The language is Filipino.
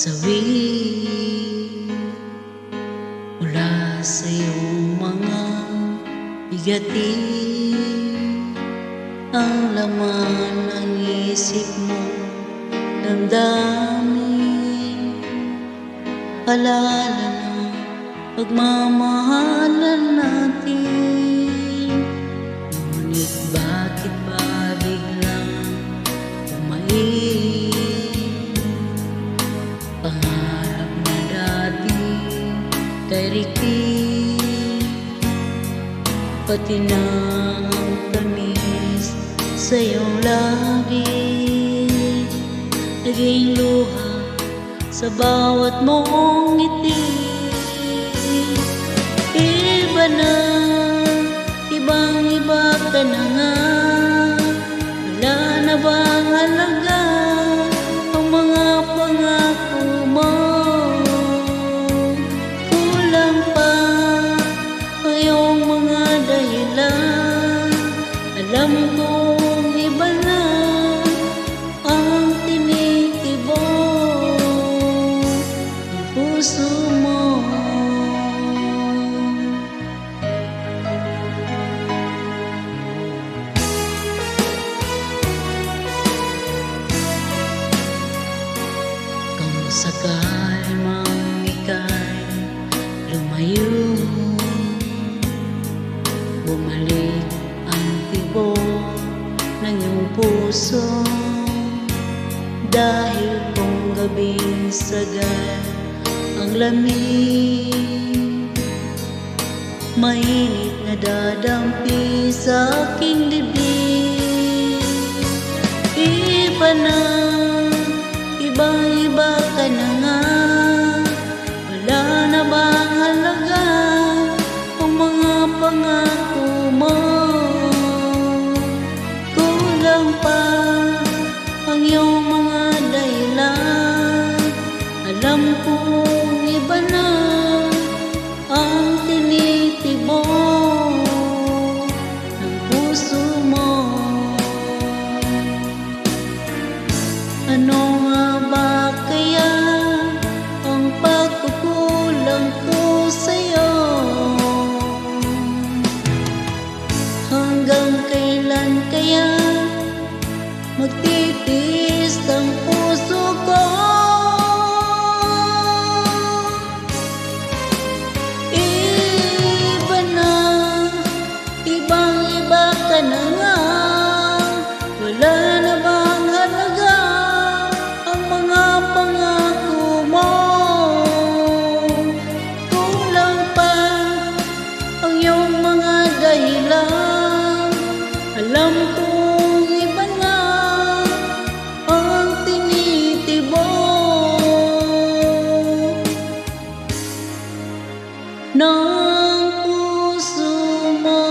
sasawi mula sa iyong mga bigatin. Ang laman ng isip mo, damdamin, alala ng pagmamahalan natin. Ngunit bakit ba biglang umain? Pangarap na dati kay Ricky, pati na ang tamis sa iyong labi, naging luha sa bawat mong ngiti. Iba na, ibang-iba ka na nga. Wala na bang halaga ang mga pangako mo? Kulang pa ang iyong mga dahilan. Alam kong iba na ang tinitibok ng puso mo. Kung sakali mang ika'y lumayo, bumalik ang tibok ng iyong puso. Dahil kung gabing sagad ang lamig, mainit na dadampi sa aking dibdib. Iba na, ibang-iba ka na nga. Wala na bang halaga ang mga pangako mo? Kulang pa ang iyong mga dahilan. Alam kong iba na ang tinitibok ng puso mo. Ano nga ba kaya ang pagkukulang ko sa'yo? Hanggang kailan kaya magtitiis ang puso ko? Iba na, ibang-iba ka na nga. Wala na bang halaga ang mga pangako mo? Kulang pa ang iyong mga dahilan. Alam kong iba na ang tinitibok ng puso mo.